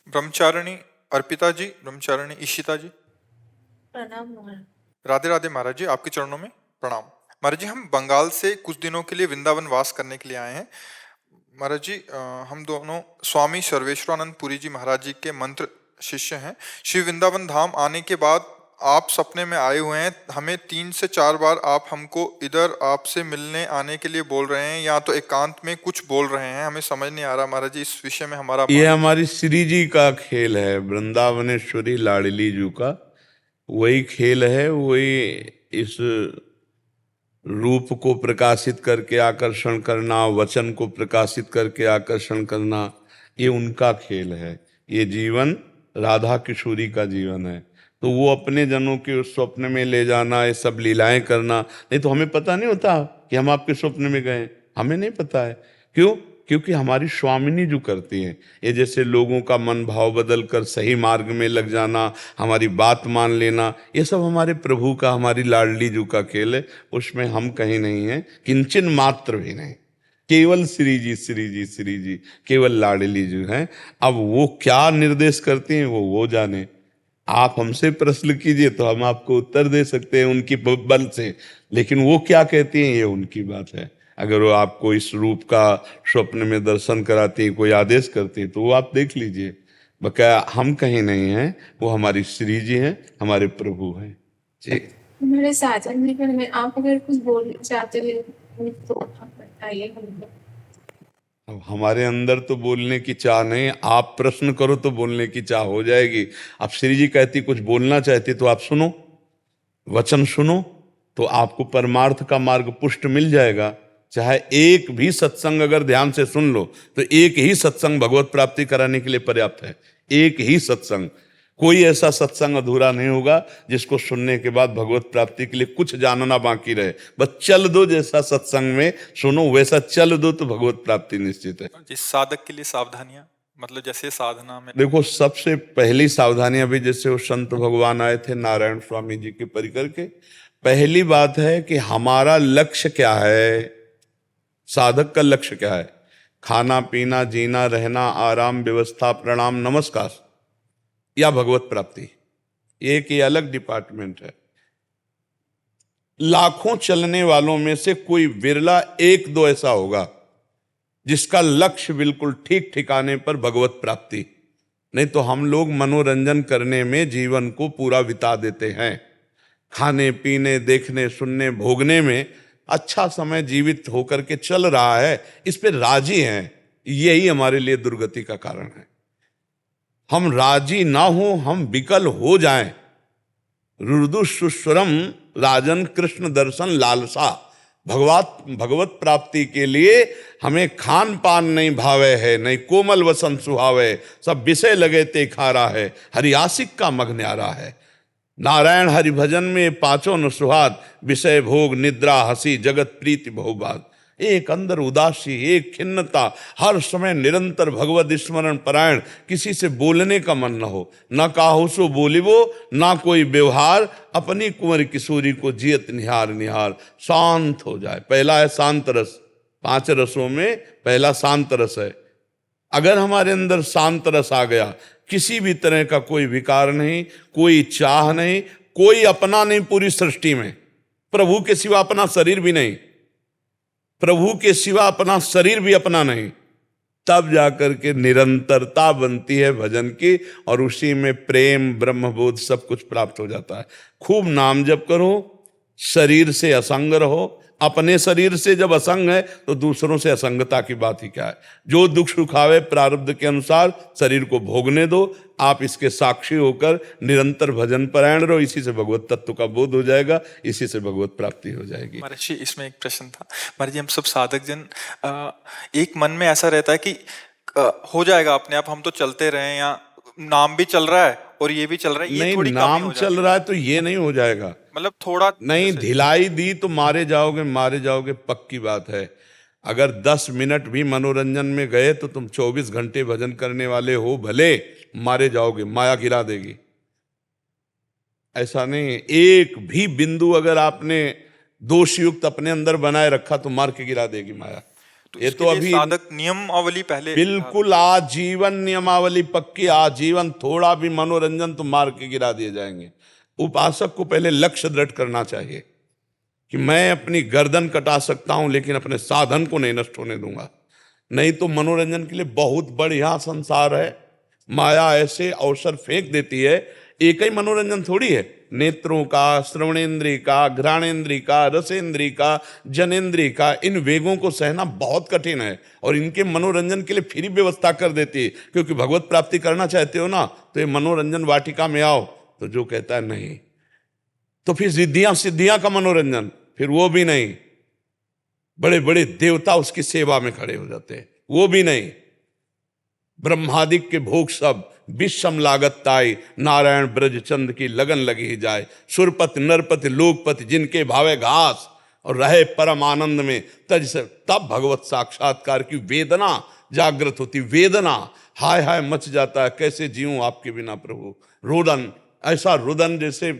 ब्रह्मचारिणी अर्पिता जी, ब्रह्मचारिणी इशिता जी। प्रणाम महाराज। राधे राधे महाराज जी, आपके चरणों में प्रणाम। महाराज जी, हम बंगाल से कुछ दिनों के लिए वृंदावन वास करने के लिए आए हैं। महाराज जी, हम दोनों स्वामी सर्वेश्वरानंद पुरी जी महाराज जी के मंत्र शिष्य हैं। श्री वृंदावन धाम आने के बाद आप सपने में आए हुए हैं। हमें 3 से 4 बार आप हमको इधर आपसे मिलने आने के लिए बोल रहे हैं, या तो एकांत में कुछ बोल रहे हैं, हमें समझ नहीं आ रहा महाराज जी। इस विषय में हमारा ये हमारी श्री जी का खेल है, वृंदावनेश्वरी लाडली जी का वही खेल है। वही इस रूप को प्रकाशित करके आकर्षण करना, वचन को प्रकाशित करके आकर्षण करना, ये उनका खेल है। ये जीवन राधा किशोरी का जीवन है। तो वो अपने जनों के उस स्वप्न में ले जाना, ये सब लीलाएं करना, नहीं तो हमें पता नहीं होता कि हम आपके स्वप्न में गए। हमें नहीं पता है। क्यों? क्योंकि हमारी स्वामिनी जो करती हैं, ये जैसे लोगों का मन भाव बदल कर सही मार्ग में लग जाना, हमारी बात मान लेना, ये सब हमारे प्रभु का, हमारी लाडली जी का खेल है। उसमें हम कहीं नहीं हैं, किंचन मात्र भी नहीं। केवल श्री जी, श्री जी, श्री जी, केवल लाडली जी हैं। अब वो क्या निर्देश करती हैं वो जाने। आप हमसे प्रश्न कीजिए तो हम आपको उत्तर दे सकते हैं उनकी बल से, लेकिन वो क्या कहती हैं ये उनकी बात है। अगर वो आपको इस रूप का स्वप्न में दर्शन कराती है, कोई आदेश करती है, तो वो आप देख लीजिए। बकाया हम कहीं नहीं हैं, वो हमारी श्री जी हैं, हमारे प्रभु हैं जी। मेरे साजन जी में आप अगर कुछ बोलना चाहते हो तो आप बताइए हमको। अब हमारे अंदर तो बोलने की चाह नहीं, आप प्रश्न करो तो बोलने की चाह हो जाएगी। अब श्री जी कहती कुछ बोलना चाहती तो आप सुनो, वचन सुनो, तो आपको परमार्थ का मार्ग पुष्ट मिल जाएगा। चाहे एक भी सत्संग अगर ध्यान से सुन लो तो एक ही सत्संग भगवत प्राप्ति कराने के लिए पर्याप्त है। एक ही सत्संग, कोई ऐसा सत्संग अधूरा नहीं होगा जिसको सुनने के बाद भगवत प्राप्ति के लिए कुछ जानना बाकी रहे। बस चल दो, जैसा सत्संग में सुनो वैसा चल दो तो भगवत प्राप्ति निश्चित है। जिस साधक के लिए सावधानियां, मतलब जैसे साधना में देखो, सबसे पहली सावधानियां भी जैसे वो संत भगवान आए थे नारायण स्वामी जी के परिकर के, पहली बात है कि हमारा लक्ष्य क्या है, साधक का लक्ष्य क्या है। खाना पीना, जीना, रहना, आराम, व्यवस्था, प्रणाम, नमस्कार, या भगवत प्राप्ति। एक ये अलग डिपार्टमेंट है। लाखों चलने वालों में से कोई विरला एक दो ऐसा होगा जिसका लक्ष्य बिल्कुल ठीक ठिकाने पर भगवत प्राप्ति। नहीं तो हम लोग मनोरंजन करने में जीवन को पूरा बिता देते हैं। खाने पीने, देखने, सुनने, भोगने में अच्छा समय जीवित होकर के चल रहा है, इस पे राजी हैं। यही हमारे लिए दुर्गति का कारण है। हम राजी ना हो, हम विकल हो जाएं। रुदु सुस्वरम राजन कृष्ण दर्शन लालसा। भगवत प्राप्ति के लिए हमें खान पान नहीं भावे है, नहीं कोमल वसन सुहावे, सब विषय लगे ते खारा है, हरियासिक का मग न्यारा है। नारायण हरि भजन में पांचों न सुहाद, विषय भोग निद्रा हंसी जगत प्रीति बहुबाद। एक अंदर उदासी, एक खिन्नता, हर समय निरंतर भगवत स्मरण परायण, किसी से बोलने का मन न हो, न काहू सो बोलिबो, ना कोई व्यवहार, अपनी कुंवर किशोरी को जियत निहार निहार, शांत हो जाए। पहला है शांत रस। 5 रसों में पहला शांत रस है। अगर हमारे अंदर शांत रस आ गया, किसी भी तरह का कोई विकार नहीं, कोई चाह नहीं, कोई अपना नहीं पूरी सृष्टि में, प्रभु के सिवा अपना शरीर भी नहीं, प्रभु के सिवा अपना शरीर भी अपना नहीं, तब जाकर के निरंतरता बनती है भजन की, और उसी में प्रेम, ब्रह्मबोध सब कुछ प्राप्त हो जाता है। खूब नाम जप करो, शरीर से असंग रहो। अपने शरीर से जब असंग है तो दूसरों से असंगता की बात ही क्या है। जो दुख सुखावे प्रारब्ध के अनुसार शरीर को भोगने दो। आप इसके साक्षी होकर निरंतर भजन परायण रहो, इसी से भगवत तत्व का बोध हो जाएगा, इसी से भगवत प्राप्ति हो जाएगी। महर्षि, इसमें एक प्रश्न था। महर्षि, हम सब साधक जन एक मन में ऐसा रहता है कि हो जाएगा अपने आप, हम तो चलते रहे, या नाम भी चल रहा है और ये भी चल रहा है, ये नहीं, थोड़ी कमी नाम हो जाती चल रहा है तो ये नहीं हो जाएगा। मतलब थोड़ा नहीं, ढिलाई दी तो मारे जाओगे, मारे जाओगे, पक्की बात है। अगर 10 मिनट भी मनोरंजन में गए तो तुम 24 घंटे भजन करने वाले हो भले, मारे जाओगे, माया गिरा देगी। ऐसा नहीं, एक भी बिंदु अगर आपने दोषयुक्त अपने अंदर बनाए रखा तो मार के गिरा देगी माया। तो ये इसके तो लिए अभी साधक नियमावली पहले बिल्कुल आजीवन नियमावली पक्की, आजीवन। थोड़ा भी मनोरंजन तो मार के गिरा दिए जाएंगे। उपासक को पहले लक्ष्य दृढ़ करना चाहिए कि मैं अपनी गर्दन कटा सकता हूं लेकिन अपने साधन को नहीं नष्ट होने दूंगा। नहीं तो मनोरंजन के लिए बहुत बढ़िया संसार है, माया ऐसे अवसर फेंक देती है। एक ही मनोरंजन थोड़ी है, नेत्रों का, श्रवणेन्द्रिय का, घ्राणेन्द्रिय का, रसेंद्रिय का, जनेन्द्रिय का, इन वेगों को सहना बहुत कठिन है और इनके मनोरंजन के लिए फ्री व्यवस्था कर देती है। क्योंकि भगवत प्राप्ति करना चाहते हो ना, तो ये मनोरंजन वाटिका में आओ। तो जो कहता है नहीं, तो फिर रिद्धियां सिद्धियां का मनोरंजन, फिर वो भी नहीं। बड़े बड़े देवता उसकी सेवा में खड़े हो जाते हैं, वो भी नहीं। ब्रह्मादिक के भोग सब विषम लागत ताई, नारायण ब्रज चंद की लगन लगी ही जाए। सुरपति नरपति लोकपति जिनके भावे घास, और रहे परम आनंद में तज से। तब भगवत साक्षात्कार की वेदना जागृत होती। वेदना हाय हाय मच जाता है, कैसे जीऊं आपके बिना प्रभु। रुदन, ऐसा रुदन जैसे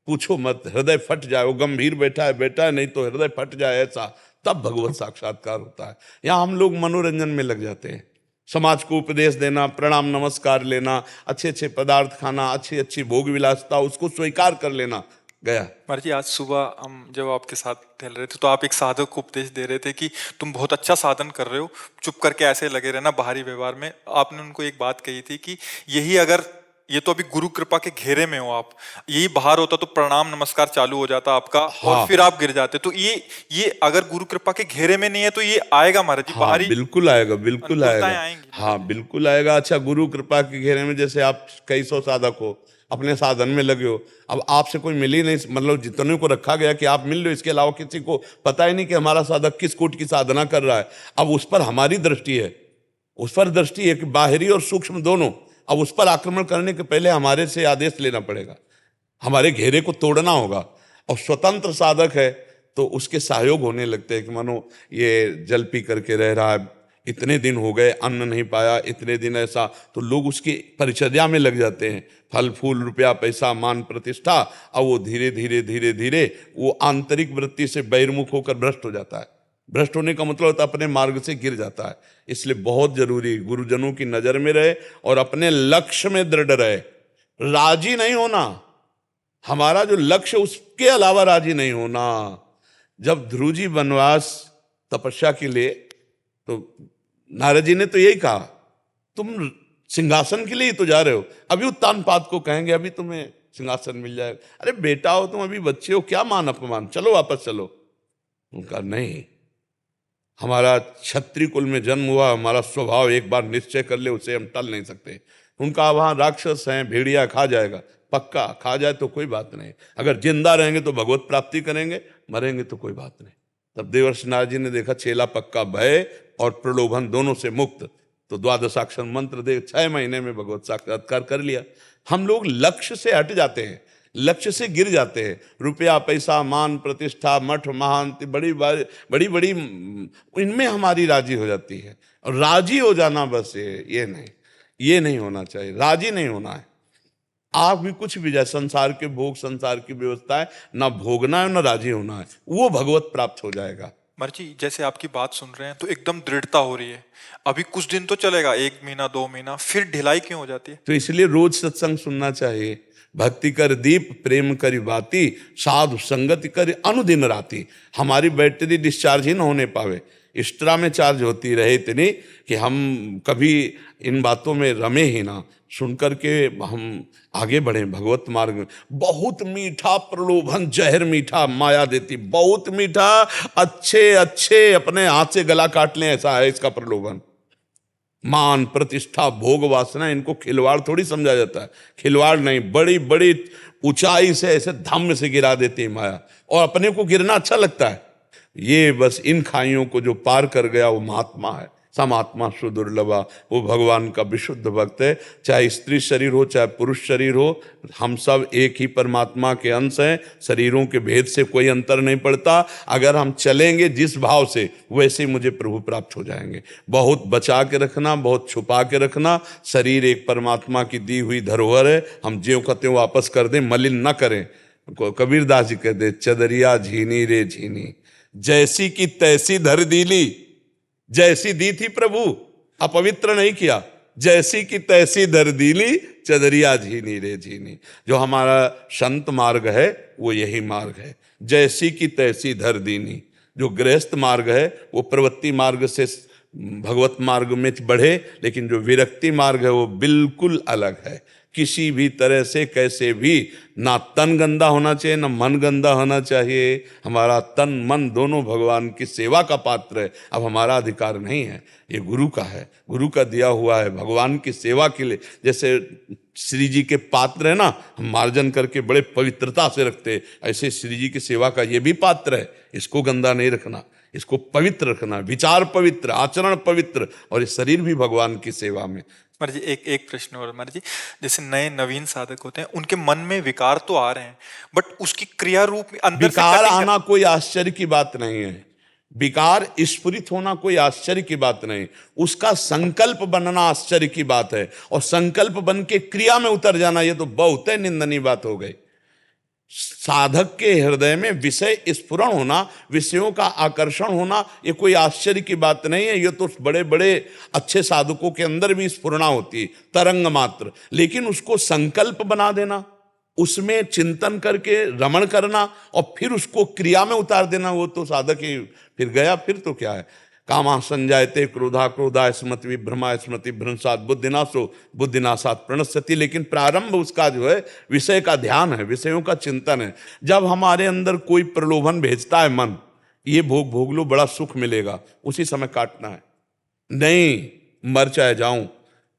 पूछो मत, हृदय फट जाए। वो गंभीर बैठा है नहीं तो हृदय फट जाए ऐसा। तब भगवत साक्षात्कार होता है। यहाँ हम लोग मनोरंजन में लग जाते हैं। समाज को उपदेश देना, प्रणाम नमस्कार लेना, अच्छे अच्छे पदार्थ खाना, अच्छी अच्छी भोग विलासता, उसको स्वीकार कर लेना, गया। महाराज जी आज सुबह हम जब आपके साथ टहल रहे थे तो आप एक साधक को उपदेश दे रहे थे कि तुम बहुत अच्छा साधन कर रहे हो, चुप करके ऐसे लगे रहना बाहरी व्यवहार में। आपने उनको एक बात कही थी कि यही अगर, ये तो अभी गुरु कृपा के घेरे में हो आप, यही बाहर होता तो प्रणाम नमस्कार चालू हो जाता आपका। हाँ। और फिर आप गिर जाते। तो ये अगर गुरु कृपा के घेरे में नहीं है तो ये आएगा महाराज जी, हाँ, बाहरी बिल्कुल आएगा, बिल्कुल आएगा। अनुकूलताएं आएंगी। हाँ बिल्कुल आएगा। अच्छा, गुरु कृपा के घेरे में जैसे आप कई सौ साधक हो, अपने साधन में लगे हो, अब आपसे कोई मिल ही नहीं, मतलब जितने को रखा गया कि आप मिल लो, इसके अलावा किसी को पता ही नहीं कि हमारा साधक किस कोट की साधना कर रहा है। अब उस पर हमारी दृष्टि है, उस पर दृष्टि है कि बाहरी और सूक्ष्म दोनों। अब उस पर आक्रमण करने के पहले हमारे से आदेश लेना पड़ेगा, हमारे घेरे को तोड़ना होगा। और स्वतंत्र साधक है तो उसके सहयोग होने लगते हैं कि मानो ये जल पी करके रह रहा है, इतने दिन हो गए अन्न नहीं पाया, इतने दिन ऐसा, तो लोग उसकी परिचर्या में लग जाते हैं। फल फूल रुपया पैसा मान प्रतिष्ठा, अब वो धीरे धीरे धीरे धीरे वो आंतरिक वृत्ति से बहिर्मुख होकर भ्रष्ट हो जाता है। भ्रष्ट होने का मतलब होता है अपने मार्ग से गिर जाता है। इसलिए बहुत जरूरी गुरुजनों की नजर में रहे और अपने लक्ष्य में दृढ़ रहे, राजी नहीं होना। हमारा जो लक्ष्य उसके अलावा राजी नहीं होना। जब ध्रुव जी वनवास तपस्या के लिए, तो नारद जी ने तो यही कहा, तुम सिंहासन के लिए ही तो जा रहे हो, अभी उत्तानपाद को कहेंगे अभी तुम्हें सिंहासन मिल जाएगा। अरे बेटा हो तुम, अभी बच्चे हो, क्या मान अपमान, चलो वापस चलो। उनका नहीं, हमारा क्षत्रिय कुल में जन्म हुआ, हमारा स्वभाव एक बार निश्चय कर ले उसे हम टल नहीं सकते। उनका वहाँ राक्षस हैं, भेड़िया खा जाएगा, पक्का खा जाए तो कोई बात नहीं, अगर जिंदा रहेंगे तो भगवत प्राप्ति करेंगे, मरेंगे तो कोई बात नहीं। तब देवर्षि नारद जी ने देखा चेला पक्का भय और प्रलोभन दोनों से मुक्त, तो द्वादशाक्षर मंत्र दे 6 महीने में भगवत साक्षात्कार कर लिया। हम लोग लक्ष्य से हट जाते हैं, लक्ष्य से गिर जाते हैं। रुपया पैसा मान प्रतिष्ठा मठ महांति बड़ी बड़ी इनमें हमारी राजी हो जाती है। और राजी हो जाना बस ये नहीं होना चाहिए, राजी नहीं होना है। आप भी कुछ भी जाए, संसार के भोग संसार की व्यवस्था है, ना भोगना है ना राजी होना है, वो भगवत प्राप्त हो जाएगा। मर्जी जैसे आपकी बात सुन रहे हैं तो एकदम दृढ़ता हो रही है। अभी कुछ दिन तो चलेगा, 1 महीना 2 महीना, फिर ढिलाई क्यों हो जाती है? तो इसलिए रोज सत्संग सुनना चाहिए। भक्ति कर दीप प्रेम करी बाती, साधु संगति करी अनुदिन राती। हमारी बैटरी डिस्चार्ज ही ना होने पावे, एक्स्ट्रा में चार्ज होती रहे इतनी कि हम कभी इन बातों में रमे ही ना, सुन करके हम आगे बढ़े भगवत मार्ग में। बहुत मीठा प्रलोभन, जहर मीठा माया देती, बहुत मीठा, अच्छे अपने हाथ से गला काट लें ऐसा है इसका प्रलोभन। मान प्रतिष्ठा भोग वासना, इनको खिलवाड़ थोड़ी समझा जाता है, खिलवाड़ नहीं, बड़ी बड़ी ऊंचाई से ऐसे धम्म से गिरा देती है माया, और अपने को गिरना अच्छा लगता है। ये बस इन खाइयों को जो पार कर गया वो महात्मा है, समात्मा सुदुर्लभा, वो भगवान का विशुद्ध भक्त है। चाहे स्त्री शरीर हो चाहे पुरुष शरीर हो, हम सब एक ही परमात्मा के अंश हैं, शरीरों के भेद से कोई अंतर नहीं पड़ता। अगर हम चलेंगे जिस भाव से, वैसे मुझे प्रभु प्राप्त हो जाएंगे। बहुत बचा के रखना, बहुत छुपा के रखना। शरीर एक परमात्मा की दी हुई धरोहर है, हम ज्यों का त्यों वापस कर दें, मलिन न करें। कबीरदास जी कहते, चदरिया झीनी रे झीनी, जैसी की तैसी धर दीली। जैसी दी थी प्रभु, अपवित्र नहीं किया, जैसी की तैसी धर दीली, चदरिया झीनी रे झीनी। जो हमारा संत मार्ग है वो यही मार्ग है, जैसी की तैसी धर दीनी। जो गृहस्थ मार्ग है वो प्रवृत्ति मार्ग से भगवत मार्ग में बढ़े, लेकिन जो विरक्ति मार्ग है वो बिल्कुल अलग है। किसी भी तरह से कैसे भी ना तन गंदा होना चाहिए ना मन गंदा होना चाहिए। हमारा तन मन दोनों भगवान की सेवा का पात्र है। अब हमारा अधिकार नहीं है, ये गुरु का है, गुरु का दिया हुआ है भगवान की सेवा के लिए। जैसे श्री जी के पात्र है ना, हम मार्जन करके बड़े पवित्रता से रखते, ऐसे श्री जी की सेवा का ये भी पात्र है। इसको गंदा नहीं रखना, इसको पवित्र रखना, विचार पवित्र, आचरण पवित्र, और ये शरीर भी भगवान की सेवा में। महाराज जी एक प्रश्न और महाराज जी, जैसे नए नवीन साधक होते हैं उनके मन में विकार तो आ रहे हैं, बट उसकी क्रिया रूप में अंदर से विकार cutting आना कोई आश्चर्य की बात नहीं है, विकार स्फुरित होना कोई आश्चर्य की बात नहीं, उसका संकल्प बनना आश्चर्य की बात है। और संकल्प बन के क्रिया में उतर जाना ये तो बहुत ही निंदनीय बात हो गई। साधक के हृदय में विषय स्फुरण होना, विषयों का आकर्षण होना, ये कोई आश्चर्य की बात नहीं है। ये तो बड़े बड़े अच्छे साधकों के अंदर भी स्फुरणा होती है, तरंग मात्र। लेकिन उसको संकल्प बना देना, उसमें चिंतन करके रमण करना और फिर उसको क्रिया में उतार देना, वो तो साधक ही फिर गया। फिर तो क्या है, कामा संजायते क्रोधा क्रोधा स्मृति विभ्रमा स्मृति भ्रंशात बुद्धिनाशो बुद्धिनाशात प्रणश्यति। लेकिन प्रारंभ उसका जो है विषय का ध्यान है, विषयों का चिंतन है। जब हमारे अंदर कोई प्रलोभन भेजता है मन, ये भोग लो बड़ा सुख मिलेगा, उसी समय काटना है। नहीं, मर चाहे जाऊं,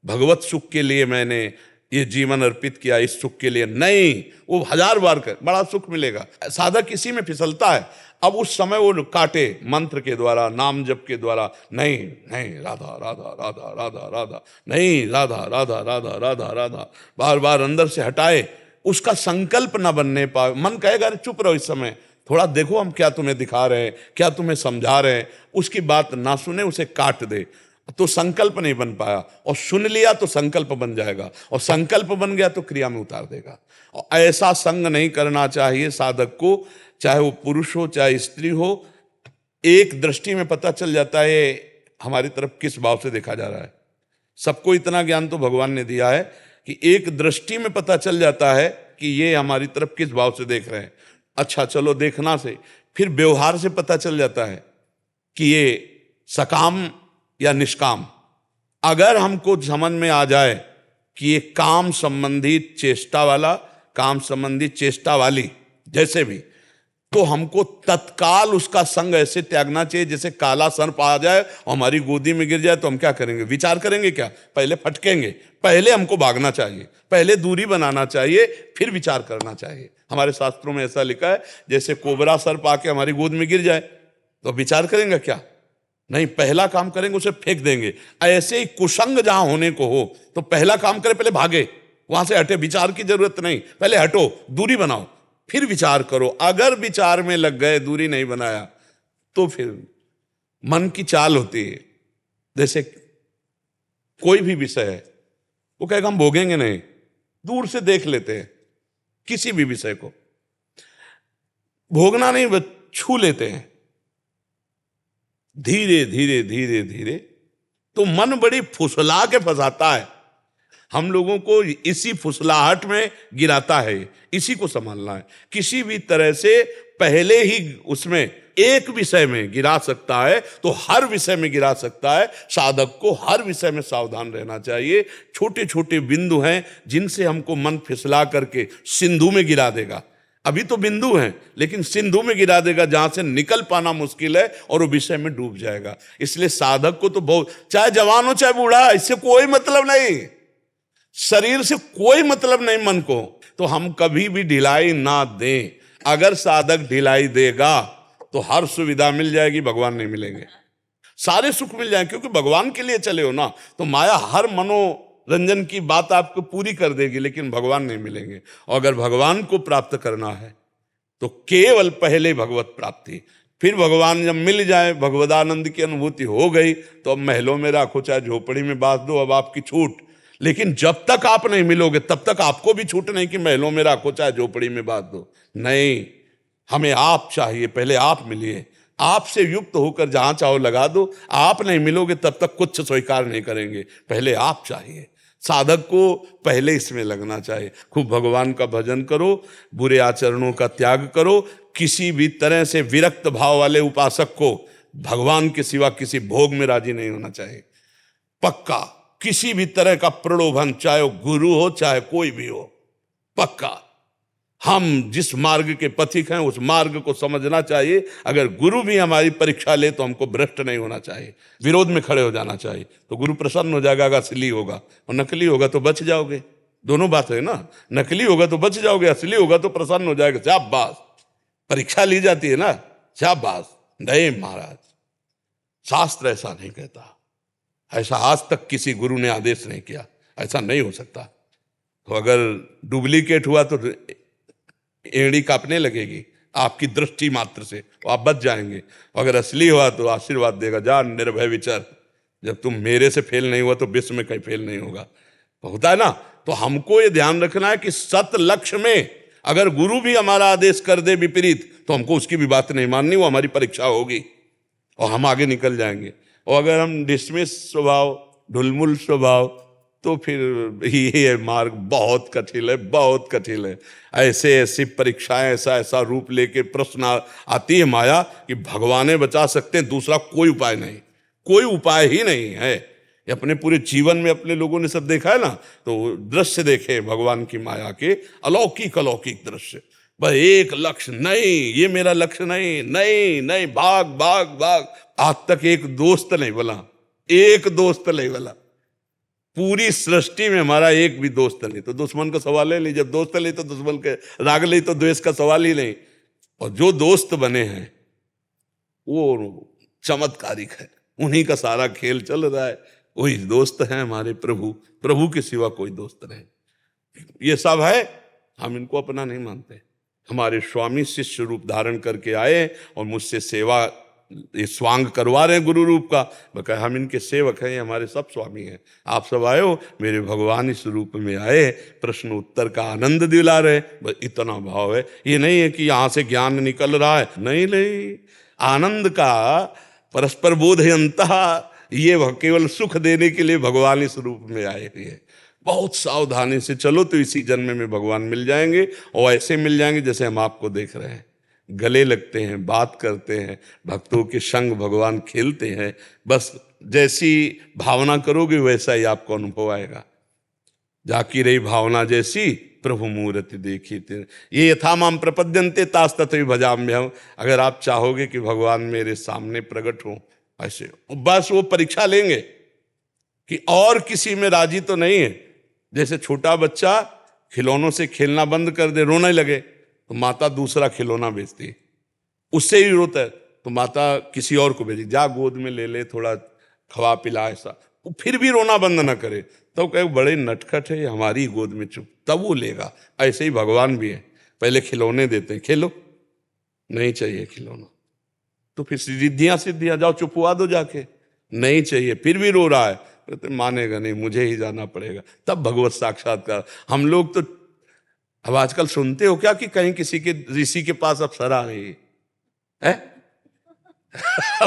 भगवत सुख के लिए मैंने ये जीवन अर्पित किया, इस सुख के लिए नहीं, वो 1000 बार कर, बड़ा सुख मिलेगा। साधक इसी में फिसलता है। अब उस समय वो काटे मंत्र के द्वारा, नाम जप के द्वारा, नहीं नहीं राधा राधा राधा राधा राधा, नहीं राधा राधा राधा राधा राधा, बार बार अंदर से हटाए, उसका संकल्प न बनने पाए। मन कहेगा अरे चुप रहो, इस समय थोड़ा देखो हम क्या तुम्हें दिखा रहे हैं, क्या तुम्हें समझा रहे हैं। उसकी बात ना सुने, उसे काट दे, तो संकल्प नहीं बन पाया। और सुन लिया तो संकल्प बन जाएगा, और संकल्प बन गया तो क्रिया में उतार देगा। और ऐसा संग नहीं करना चाहिए साधक को, चाहे वो पुरुष हो चाहे स्त्री हो। एक दृष्टि में पता चल जाता है हमारी तरफ किस भाव से देखा जा रहा है। सबको इतना ज्ञान तो भगवान ने दिया है कि एक दृष्टि में पता चल जाता है कि ये हमारी तरफ किस भाव से देख रहे हैं। अच्छा चलो देखना से, फिर व्यवहार से पता चल जाता है कि ये सकाम या निष्काम। अगर हमको समझ में आ जाए कि ये काम संबंधी चेष्टा वाला, काम संबंधी चेष्टा वाली, जैसे भी, तो हमको तत्काल उसका संग ऐसे त्यागना चाहिए जैसे काला सर्प आ जाए और हमारी गोदी में गिर जाए तो हम क्या करेंगे, विचार करेंगे क्या? पहले फटकेंगे, पहले हमको भागना चाहिए, पहले दूरी बनाना चाहिए, फिर विचार करना चाहिए। हमारे शास्त्रों में ऐसा लिखा है जैसे कोबरा सर्प आके हमारी गोद में गिर जाए तो विचार करेंगे क्या? नहीं, पहला काम करेंगे उसे फेंक देंगे। ऐसे ही कुसंग जहां होने को हो तो पहला काम करे, पहले भागे, वहां से हटे, विचार की जरूरत नहीं, पहले हटो, दूरी बनाओ, फिर विचार करो। अगर विचार में लग गए, दूरी नहीं बनाया, तो फिर मन की चाल होती है। जैसे कोई भी विषय है, वो कहेगा हम भोगेंगे नहीं, दूर से देख लेते हैं, किसी भी विषय को भोगना नहीं, बस छू लेते हैं धीरे धीरे धीरे धीरे, तो मन बड़ी फुसला के फंसाता है हम लोगों को, इसी फुसलाहट में गिराता है। इसी को संभालना है। किसी भी तरह से पहले ही उसमें एक विषय में गिरा सकता है तो हर विषय में गिरा सकता है। साधक को हर विषय में सावधान रहना चाहिए। छोटे छोटे बिंदु हैं जिनसे हमको मन फिसला करके सिंधु में गिरा देगा। अभी तो बिंदु हैं, लेकिन सिंधु में गिरा देगा जहां से निकल पाना मुश्किल है, और वो विषय में डूब जाएगा। इसलिए साधक को तो बहुत, चाहे जवान हो चाहे बूढ़ा, इससे कोई मतलब नहीं, शरीर से कोई मतलब नहीं मन को, तो हम कभी भी ढिलाई ना दें। अगर साधक ढिलाई देगा तो हर सुविधा मिल जाएगी, भगवान नहीं मिलेंगे, सारे सुख मिल जाएंगे, क्योंकि भगवान के लिए चले हो ना। तो माया हर मनोरंजन की बात आपको पूरी कर देगी, लेकिन भगवान नहीं मिलेंगे। और अगर भगवान को प्राप्त करना है तो केवल पहले भगवत प्राप्ति, फिर भगवान जब मिल जाए, भगवदानंद की अनुभूति हो गई, तो अब महलों में रखो चाहे झोपड़ी में बांध दो, अब आपकी छूट। लेकिन जब तक आप नहीं मिलोगे तब तक आपको भी छूट नहीं कि महलों में रखो चाहे झोपड़ी में बांध दो। नहीं, हमें आप चाहिए, पहले आप मिलिए, आपसे युक्त होकर जहां चाहो लगा दो। आप नहीं मिलोगे तब तक कुछ स्वीकार नहीं करेंगे, पहले आप चाहिए। साधक को पहले इसमें लगना चाहिए। खूब भगवान का भजन करो, बुरे आचरणों का त्याग करो। किसी भी तरह से विरक्त भाव वाले उपासक को भगवान के सिवा किसी भोग में राजी नहीं होना चाहिए। पक्का किसी भी तरह का प्रलोभन, चाहे वो गुरु हो चाहे कोई भी हो, पक्का हम जिस मार्ग के पथिक हैं उस मार्ग को समझना चाहिए। अगर गुरु भी हमारी परीक्षा ले तो हमको भ्रष्ट नहीं होना चाहिए, विरोध में खड़े हो जाना चाहिए। तो गुरु प्रसन्न हो जाएगा अगर असली होगा, और नकली होगा तो बच जाओगे। दोनों बात है ना, नकली होगा तो बच जाओगे, असली होगा तो प्रसन्न हो जाएगा। शाबाश, परीक्षा ली जाती है ना, शाबाश। नहीं महाराज, शास्त्र ऐसा नहीं कहता, ऐसा आज तक किसी गुरु ने आदेश नहीं किया, ऐसा नहीं हो सकता। तो अगर डुप्लीकेट हुआ तो एड़ी कांपने लगेगी आपकी दृष्टि मात्र से, तो आप बच जाएंगे। अगर असली हुआ तो आशीर्वाद देगा, जा निर्भय विचर, जब तुम मेरे से फेल नहीं हुआ तो विश्व में कहीं फेल नहीं होगा। तो होता है ना। तो हमको ये ध्यान रखना है कि सत लक्ष्य में अगर गुरु भी हमारा आदेश कर दे विपरीत तो हमको उसकी भी बात नहीं माननी, वो हमारी परीक्षा होगी और हम आगे निकल जाएंगे। और अगर हम डिसमिस स्वभाव, ढुलमुल स्वभाव, तो फिर ये मार्ग बहुत कठिन है, बहुत कठिन है। ऐसे ऐसी परीक्षाएं, ऐसा ऐसा रूप लेके प्रश्न आती है माया कि भगवान बचा सकते हैं, दूसरा कोई उपाय नहीं, कोई उपाय ही नहीं है। ये अपने पूरे जीवन में अपने लोगों ने सब देखा है ना, तो दृश्य देखे भगवान की माया के, अलौकिक अलौकिक दृश्य। बस एक लक्ष्य नहीं, ये मेरा लक्ष्य नहीं, नहीं नहीं, भाग भाग भाग। आज तक एक दोस्त नहीं बोला, एक दोस्त नहीं बोला, पूरी सृष्टि में हमारा एक भी दोस्त नहीं। तो दुश्मन का सवाल है नहीं, जब दोस्त नहीं तो दुश्मन के राग नहीं तो द्वेष का सवाल ही नहीं। और जो दोस्त बने हैं वो चमत्कारिक है, उन्हीं का सारा खेल चल रहा है, वही दोस्त हैं हमारे प्रभु। प्रभु के सिवा कोई दोस्त नहीं। ये सब है, हम इनको अपना नहीं मानते। हमारे स्वामी शिष्य रूप धारण करके आए और मुझसे सेवा ये स्वांग करवा रहे हैं गुरु रूप का। बका हम इनके सेवक हैं, ये हमारे सब स्वामी हैं। आप सब आए हो, मेरे भगवान इस रूप में आए, प्रश्न उत्तर का आनंद दिला रहे, बस इतना भाव है। ये नहीं है कि यहाँ से ज्ञान निकल रहा है, नहीं नहीं, आनंद का परस्पर बोधयंतः, ये केवल सुख देने के लिए भगवान इस रूप में आए हुए हैं। बहुत सावधानी से चलो तो इसी जन्म में भगवान मिल जाएंगे, और ऐसे मिल जाएंगे जैसे हम आपको देख रहे हैं, गले लगते हैं, बात करते हैं, भक्तों के संग भगवान खेलते हैं। बस जैसी भावना करोगे वैसा ही आपको अनुभव आएगा। जाकी रही भावना जैसी प्रभु मूर्ति देखी तेरे, ये यथा माम प्रपद्यन्ते तास तथैव भजाम्यहम्। अगर आप चाहोगे कि भगवान मेरे सामने प्रकट हो, ऐसे बस वो परीक्षा लेंगे कि और किसी में राजी तो नहीं है। जैसे छोटा बच्चा खिलौनों से खेलना बंद कर दे, रोने लगे, तो माता दूसरा खिलौना बेचती है, उससे ही रोता है तो माता किसी और को भेजी, जा गोद में ले ले, थोड़ा खवा पिला, ऐसा। वो फिर भी रोना बंद ना करे तो कहे बड़े नटखट है, हमारी गोद में चुप, तब वो लेगा। ऐसे ही भगवान भी है, पहले खिलौने देते हैं, खेलो, नहीं चाहिए खिलौना, तो फिर रिद्धियां सिद्धियां, जाओ चुपवा दो जाके, नहीं चाहिए, फिर भी रो रहा है, तो मानेगा नहीं, मुझे ही जाना पड़ेगा, तब भगवत साक्षात्कार। हम लोग तो अब आजकल सुनते हो क्या कि कहीं किसी के ऋषि के पास अप्सरा आ रही है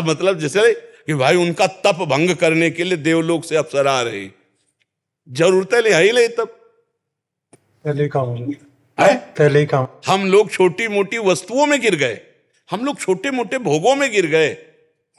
मतलब जैसे कि भाई उनका तप भंग करने के लिए देवलोक से अप्सरा आ रही, जरूरत है ही नहीं, तब पहले काम हम लोग छोटी मोटी वस्तुओं में गिर गए, हम लोग छोटे मोटे भोगों में गिर गए,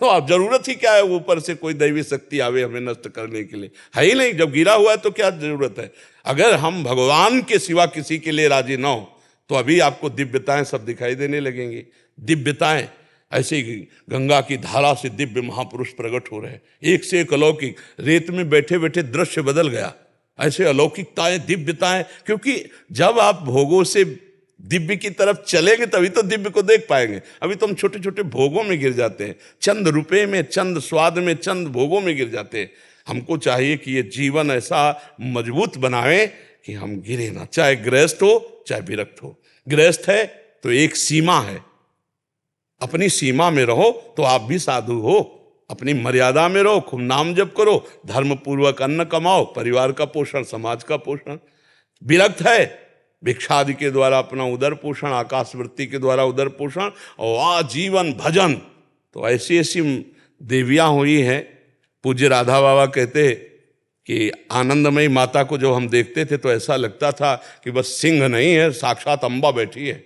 तो अब जरूरत ही क्या है ऊपर से कोई दैवी शक्ति आवे हमें नष्ट करने के लिए, है ही नहीं। जब गिरा हुआ है तो क्या जरूरत है। अगर हम भगवान के सिवा किसी के लिए राजी ना हो तो अभी आपको दिव्यताएं सब दिखाई देने लगेंगी। दिव्यताएं ऐसे ही गंगा की धारा से दिव्य महापुरुष प्रकट हो रहे हैं, एक से एक अलौकिक। रेत में बैठे बैठे दृश्य बदल गया, ऐसे अलौकिकताएं, दिव्यताएं। क्योंकि जब आप भोगों से दिव्य की तरफ चलेंगे तभी तो दिव्य को देख पाएंगे। अभी तो हम छोटे छोटे भोगों में गिर जाते हैं, चंद रुपए में, चंद स्वाद में, चंद भोगों में गिर जाते हैं। हमको चाहिए कि ये जीवन ऐसा मजबूत बनाए कि हम गिरे ना, चाहे गृहस्थ हो चाहे विरक्त हो। गृहस्थ है तो एक सीमा है, अपनी सीमा में रहो तो आप भी साधु हो, अपनी मर्यादा में रहो, खूब नाम जप करो, धर्म पूर्वक अन्न कमाओ, परिवार का पोषण, समाज का पोषण। विरक्त है भिक्षादि के द्वारा अपना उदर पोषण, आकाशवृत्ति के द्वारा उदर पोषण, और आजीवन भजन, तो ऐसी ऐसी देवियां हुई हैं। पूज्य राधा बाबा कहते कि आनंदमयी माता को जब हम देखते थे तो ऐसा लगता था कि बस सिंह नहीं है, साक्षात अम्बा बैठी है।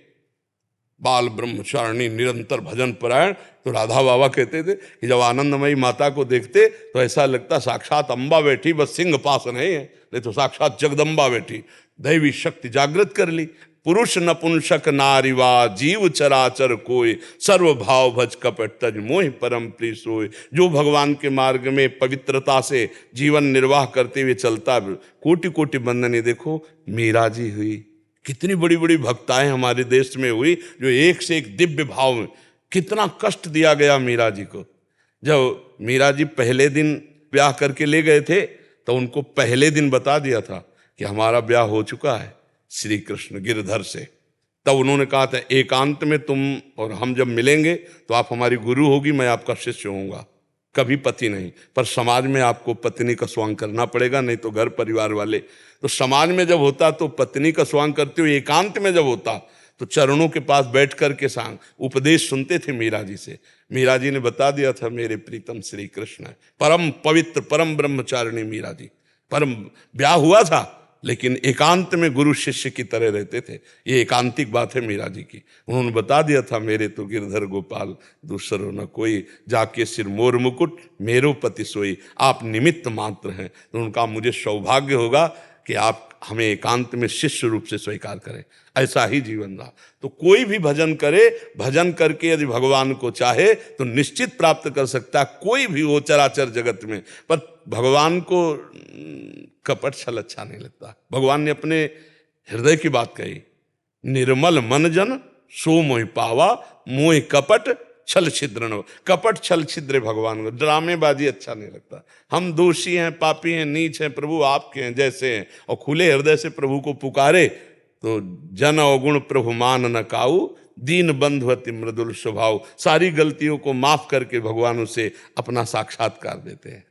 बाल ब्रह्मचारिणी, निरंतर भजन परायण। तो राधा बाबा कहते थे कि जब आनंदमयी माता को देखते तो ऐसा लगता साक्षात अम्बा बैठी, बस सिंह पास नहीं है, नहीं तो साक्षात जगदम्बा बैठी। दैवी शक्ति जागृत कर ली। पुरुष नपुंसक नारीवा जीव चराचर कोय, सर्व भाव भज कपट तज मोहि परम प्रिय सोय। जो भगवान के मार्ग में पवित्रता से जीवन निर्वाह करते हुए चलता, कोटि कोटि बंदने। देखो मीरा जी हुई, कितनी बड़ी बड़ी भक्ताएं हमारे देश में हुई जो एक से एक दिव्य भाव में। कितना कष्ट दिया गया मीरा जी को। जब मीरा जी पहले दिन ब्याह करके ले गए थे तो उनको पहले दिन बता दिया था कि हमारा ब्याह हो चुका है श्री कृष्ण गिरधर से। तब उन्होंने कहा था एकांत में तुम और हम जब मिलेंगे तो आप हमारी गुरु होगी, मैं आपका शिष्य होऊंगा, कभी पति नहीं। पर समाज में आपको पत्नी का स्वांग करना पड़ेगा, नहीं तो घर परिवार वाले। तो समाज में जब होता तो पत्नी का स्वांग करते हुए, एकांत में जब होता तो चरणों के पास बैठ करके सांग उपदेश सुनते थे मीरा जी से। मीरा जी ने बता दिया था मेरे प्रीतम श्री कृष्ण है, परम पवित्र परम ब्रह्मचारिणी मीरा जी। परम ब्याह हुआ था लेकिन एकांत में गुरु शिष्य की तरह रहते थे। ये एकांतिक बात है मीरा जी की। उन्होंने बता दिया था मेरे तो गिरधर गोपाल दूसरो न कोई, जाके सिर मोर मुकुट मेरो पति सोई, आप निमित्त मात्र हैं। तो उनका मुझे सौभाग्य होगा कि आप हमें एकांत में शिष्य रूप से स्वीकार करें। ऐसा ही जीवन रहा। तो कोई भी भजन करे, भजन करके यदि भगवान को चाहे तो निश्चित प्राप्त कर सकता है, कोई भी हो चराचर जगत में। पर भगवान को कपट छल अच्छा नहीं लगता। भगवान ने अपने हृदय की बात कही, निर्मल मन जन सो मोहि पावा, मोहि कपट छल छिद्र। कपट छल छिद्र भगवान को, ड्रामेबाजी अच्छा नहीं लगता। हम दोषी हैं, पापी हैं, नीच हैं, प्रभु आपके हैं जैसे हैं, और खुले हृदय से प्रभु को पुकारे तो जन अवगुण प्रभु मान न काऊ, दीन बंधु अति मृदुल स्वभाव। सारी गलतियों को माफ करके भगवान उसे अपना साक्षात्कार देते हैं।